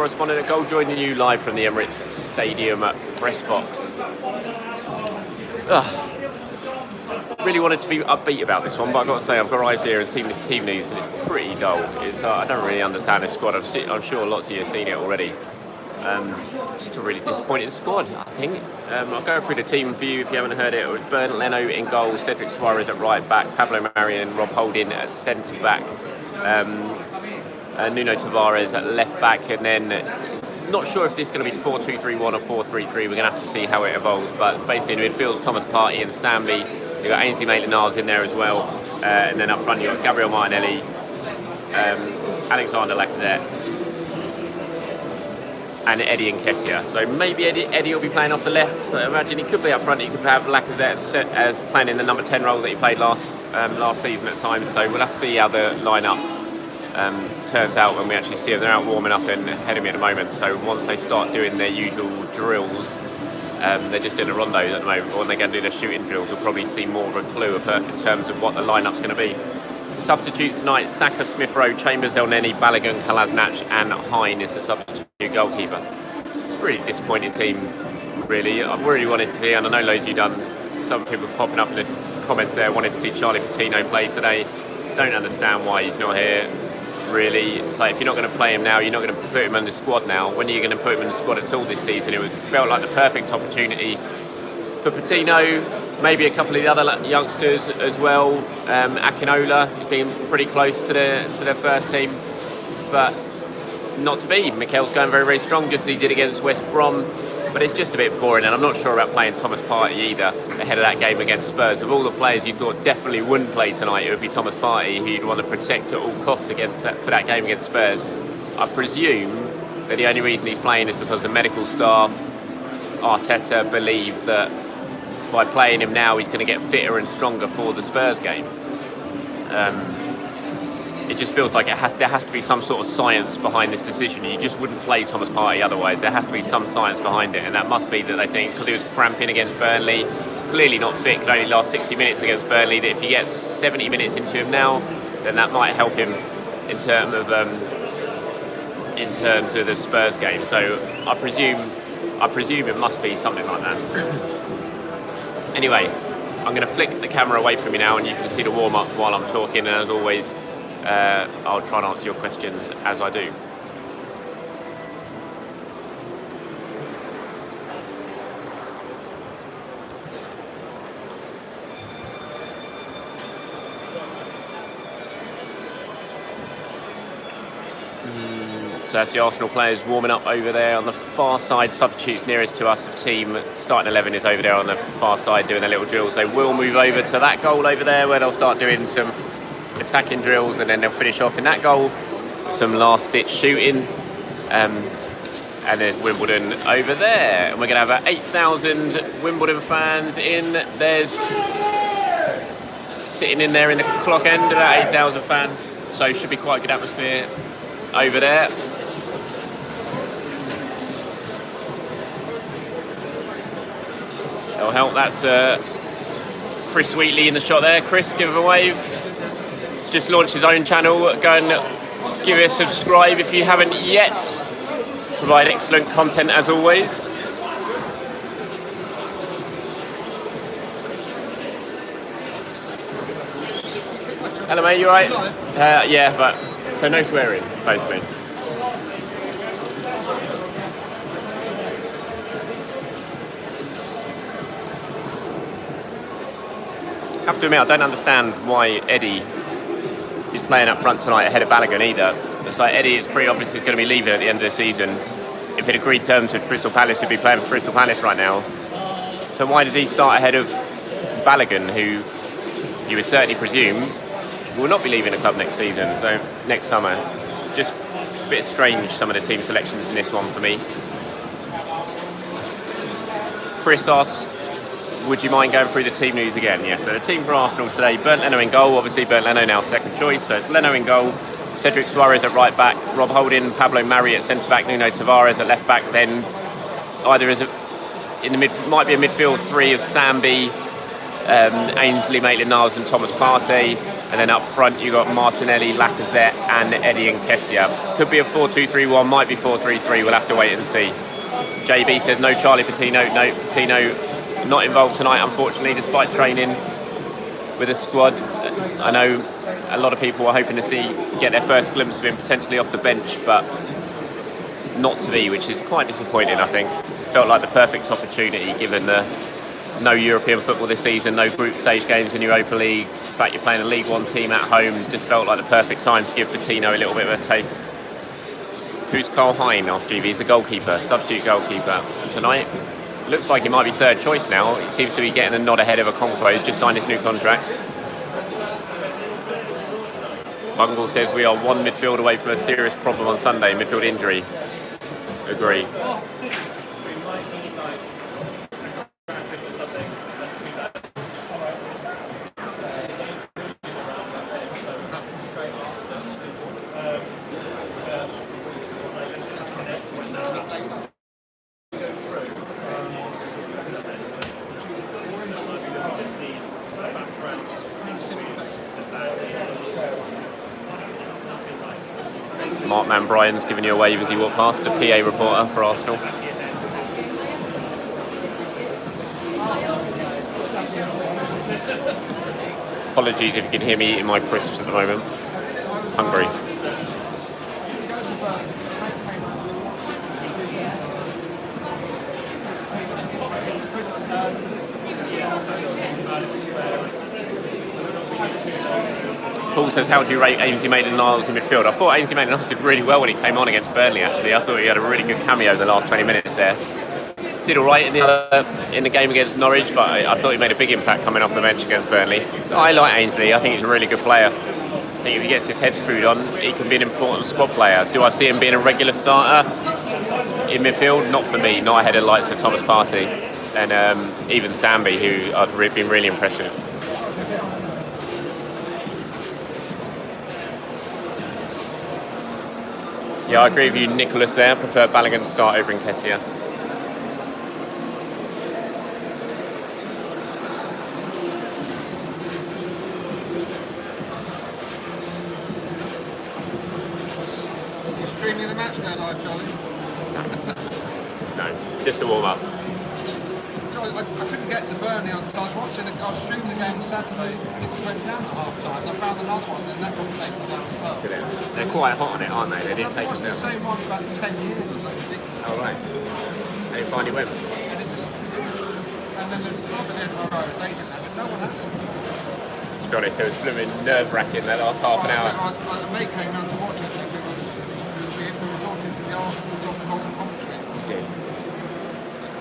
Correspondent at Goal joining you live from the Emirates Stadium press box. Really wanted to be upbeat about this one, but I've got to say I've arrived here and seen this team news and it's pretty dull. I don't really understand this squad. I'm sure lots of you have seen it already. Just a really disappointing squad, I think. I'll go through the team for you if you haven't heard it. It was Bernd Leno in goal, Cedric Suarez at right back, Pablo Mari and Rob Holding at centre back. Nuno Tavares at left back, and then not sure if this is going to be 4-2-3-1 or 4-3-3. We're going to have to see how it evolves, but basically in midfield, Thomas Partey and Sambi. You've got Ainsley Maitland-Niles in there as well, and then up front you've got Gabriel Martinelli, Alexander Lacazette and Eddie Nketiah. So maybe Eddie will be playing off the left. I imagine he could be up front. He could have Lacazette as playing in the number 10 role that he played last season at times. So we'll have to see how the lineup turns out when we actually see them. They're out warming up in Academy at the moment, so once they start doing their usual drills, they're just doing a rondo at the moment. When they go and do their shooting drills, we'll probably see more of a clue in terms of what the lineup's going to be. Substitutes tonight: Saka, Smith Rowe, Chambers, Elneny, Balogun, Kolasinac and Hine is the substitute goalkeeper. It's a really disappointing team, really. I really wanted to see, and I know loads of you done, some people popping up in the comments there wanted to see Charlie Patino play today. Don't understand why he's not here. Really, it's like if you're not going to play him now, you're not going to put him in the squad now. When are you going to put him in the squad at all this season? It felt like the perfect opportunity for Patino, maybe a couple of the other youngsters as well. Akinola has been pretty close to their first team, but not to be. Mikel's going very, very strong, just as he did against West Brom. But it's just a bit boring, and I'm not sure about playing Thomas Partey either ahead of that game against Spurs. Of all the players you thought definitely wouldn't play tonight, it would be Thomas Partey, who you'd want to protect at all costs for that game against Spurs. I presume that the only reason he's playing is because the medical staff, Arteta, believe that by playing him now he's going to get fitter and stronger for the Spurs game. It just feels like there has to be some sort of science behind this decision. You just wouldn't play Thomas Partey otherwise. There has to be some science behind it, and that must be that they think, because he was cramping against Burnley, clearly not fit, could only last 60 minutes against Burnley, that if he gets 70 minutes into him now, then that might help him in terms of the Spurs game. So I presume it must be something like that. Anyway, I'm going to flick the camera away from you now, and you can see the warm-up while I'm talking, and as always, I'll try and answer your questions as I do. So that's the Arsenal players warming up over there on the far side. Substitutes nearest to us of team starting 11 is over there on the far side doing their little drills. They will move over to that goal over there where they'll start doing some attacking drills, and then they'll finish off in that goal with some last ditch shooting. And there's Wimbledon over there, and we're going to have 8,000 Wimbledon fans in. There's sitting in there in the clock end, about 8,000 fans, so it should be quite a good atmosphere over there. That'll help. That's Chris Wheatley in the shot there. Chris, give him a wave. Just launched his own channel. Go and give it a subscribe if you haven't yet. Provide excellent content as always. Hello mate, you alright? Yeah, but so no swearing, basically. I have to admit, I don't understand why Eddie is playing up front tonight ahead of Balogun either. It's like Eddie, it's pretty obvious he's going to be leaving at the end of the season. If he'd agreed terms with Crystal Palace, he'd be playing for Crystal Palace right now. So why does he start ahead of Balogun, who you would certainly presume will not be leaving the club next season, so next summer? Just a bit strange, some of the team selections in this one for me. Chris asks, would you mind going through the team news again? Yes, so the team for Arsenal today: Bernd Leno in goal, obviously Bernd Leno now second choice, so it's Leno in goal, Cedric Suarez at right back, Rob Holding, Pablo Mari at centre back, Nuno Tavares at left back, then either might be a midfield three of Sambi, Ainsley, Maitland-Niles and Thomas Partey. And then up front, you've got Martinelli, Lacazette and Eddie Nketiah. Could be a 4-2-3-1, might be 4-3-3. We'll have to wait and see. JB says no Charlie Patino. No, Patino not involved tonight, unfortunately, despite training with the squad. I know a lot of people were hoping to get their first glimpse of him potentially off the bench, but not to be, which is quite disappointing, I think. Felt like the perfect opportunity given the no European football this season, no group stage games in Europa League. The fact you're playing a League One team at home, just felt like the perfect time to give Patino a little bit of a taste. Who's Carl Hine? Asked GB. He's a goalkeeper, substitute goalkeeper tonight. Looks like he might be third choice now. He seems to be getting a nod ahead of Okonkwo. He's just signed his new contract. Bungle says we are one midfield away from a serious problem on Sunday, midfield injury. Agree. Markman Bryan's giving you a wave as you walk past, a PA reporter for Arsenal. Apologies if you can hear me eating my crisps at the moment. Hungry. Paul says, how do you rate Ainsley Maitland-Niles in midfield? I thought Ainsley Maitland-Niles did really well when he came on against Burnley, actually. I thought he had a really good cameo the last 20 minutes there. Did all right in the game against Norwich, but I thought he made a big impact coming off the bench against Burnley. I like Ainsley. I think he's a really good player. I think if he gets his head screwed on, he can be an important squad player. Do I see him being a regular starter in midfield? Not for me, not ahead of lights of Thomas Partey and even Sambi, who I've been really impressed with. Yeah, I agree with you, Nicholas there. I prefer Balogun to start over Nketiah. You're streaming the match now, live, Charlie? No, just a warm-up. Charlie, I couldn't get to Burnley on time. I was streaming the game on Saturday and it went down at half-time. I found another one and that got taken down as well. They're quite hot on it, aren't they? They didn't take it down. The same one for about 10 years or something ridiculous. Oh, right. And it finally went. And then there's a club at the end of the road, they didn't have it, no one had it. To be honest, it was blooming nerve-wracking that last half an hour. A mate came round to watch it, I think we were talking to the Arsenal Golden commentary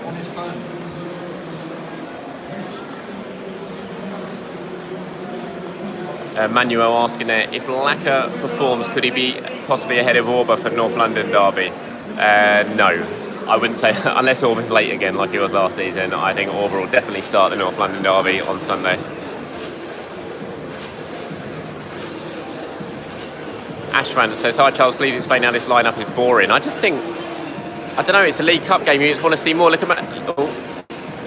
on his phone. Manuel asking there, if Laka performs, could he be possibly ahead of Orba for North London derby? No, I wouldn't say, unless Orba's late again like he was last season. I think Orba will definitely start the North London derby on Sunday. Ashman says, hi Charles, please explain how this lineup is boring. I just think, I don't know, it's a League Cup game, you just want to see more.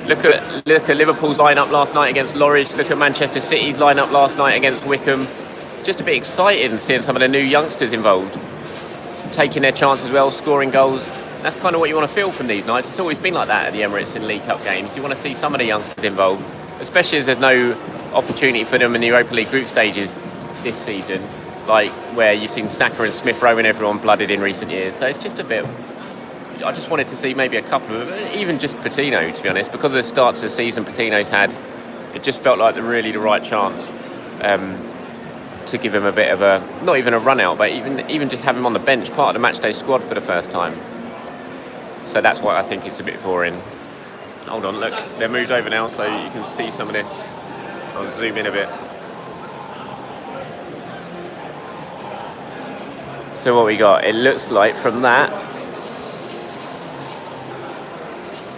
Look at Liverpool's lineup last night against Norwich. Look at Manchester City's lineup last night against Wickham. It's just a bit exciting seeing some of the new youngsters involved, taking their chances well, scoring goals. That's kind of what you want to feel from these nights. It's always been like that at the Emirates in League Cup games. You want to see some of the youngsters involved, especially as there's no opportunity for them in the Europa League group stages this season, like where you've seen Saka and Smith Rowe and everyone blooded in recent years. So it's just a bit. I just wanted to see maybe a couple of, even just Patino, to be honest, because of the starts of the season Patino's had. It just felt like the right chance to give him a bit of a, not even a run out, but even just have him on the bench, part of the matchday squad for the first time. So that's why I think it's a bit boring. Hold on, look, they're moved over now, so you can see some of this. I'll zoom in a bit. So what we got, it looks like from that,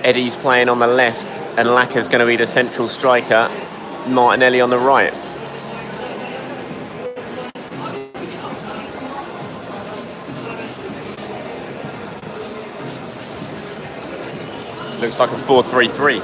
Eddie's playing on the left and Laka's going to be the central striker, Martinelli on the right. Looks like a 4-3-3.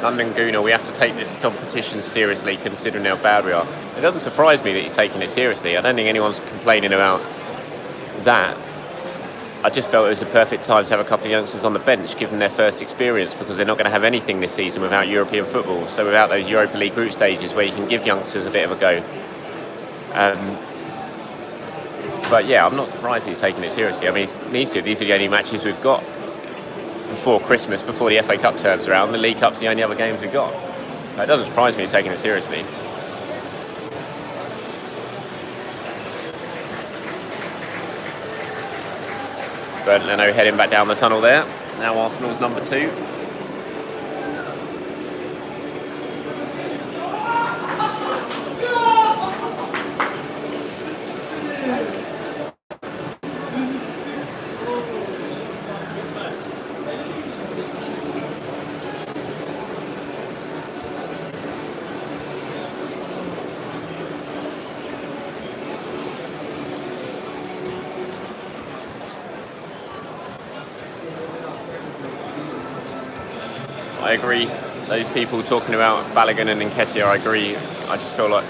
London Gooner, we have to take this competition seriously considering how bad we are. It doesn't surprise me that he's taking it seriously. I don't think anyone's complaining about that. I just felt it was a perfect time to have a couple of youngsters on the bench, given their first experience, because they're not going to have anything this season without European football. So without those Europa League group stages where you can give youngsters a bit of a go. But yeah, I'm not surprised he's taking it seriously. I mean, he needs to. These are the only matches we've got before Christmas, before the FA Cup turns around. The League Cup's the only other games we've got. It doesn't surprise me he's taking it seriously. Bernd Leno heading back down the tunnel there. Now Arsenal's number 2. I agree. Those people talking about Balogun and Nketiah, I agree. I just feel like,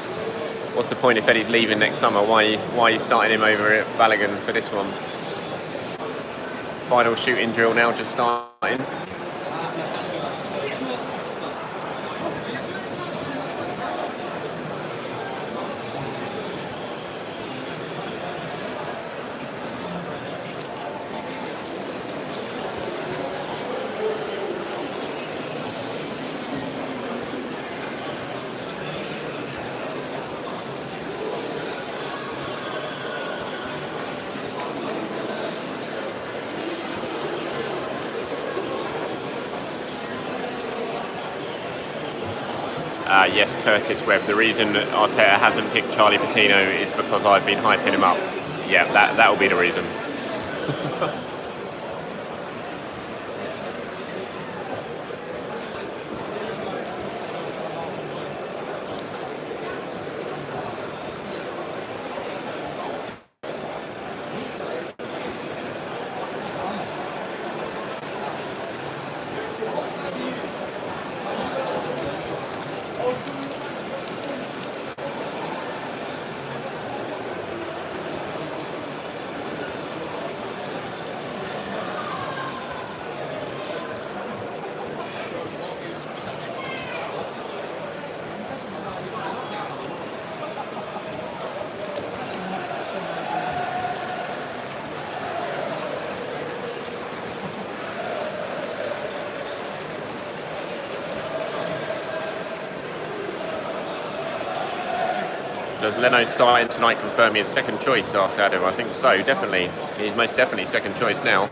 what's the point if Eddie's leaving next summer? Why are you starting him over at Balogun for this one? Final shooting drill now, just starting. Yes, Curtis Webb. The reason Arteta hasn't picked Charlie Patino is because I've been hyping him up. Yeah, that will be the reason. Does Leno starting tonight confirm his second choice, asked Adam? I think so, definitely. He's most definitely second choice now.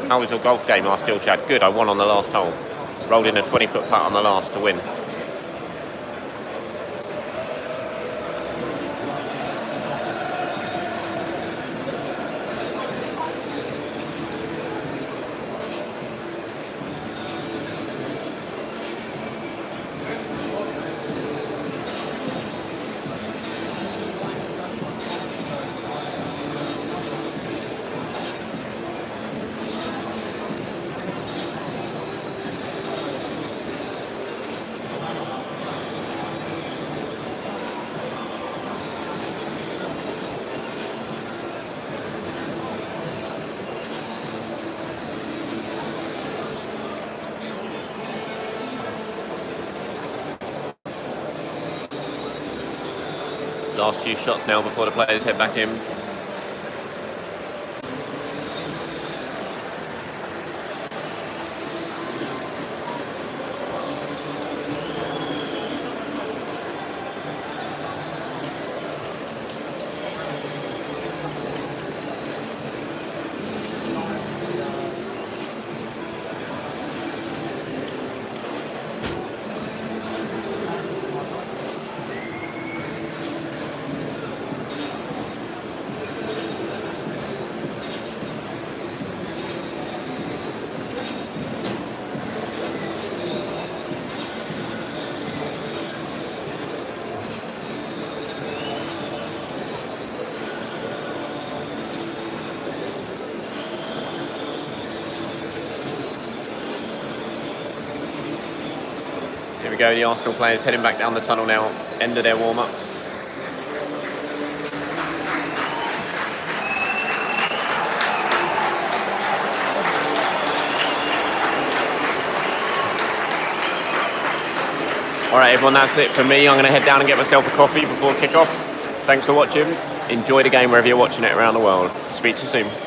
How was your golf game, asked Dilshad? Good, I won on the last hole. Rolled in a 20-foot putt on the last to win. Last few shots now before the players head back in. Here we go, the Arsenal players heading back down the tunnel now, end of their warm-ups. Alright everyone, that's it for me. I'm going to head down and get myself a coffee before kick-off. Thanks for watching. Enjoy the game wherever you're watching it around the world. Speak to you soon.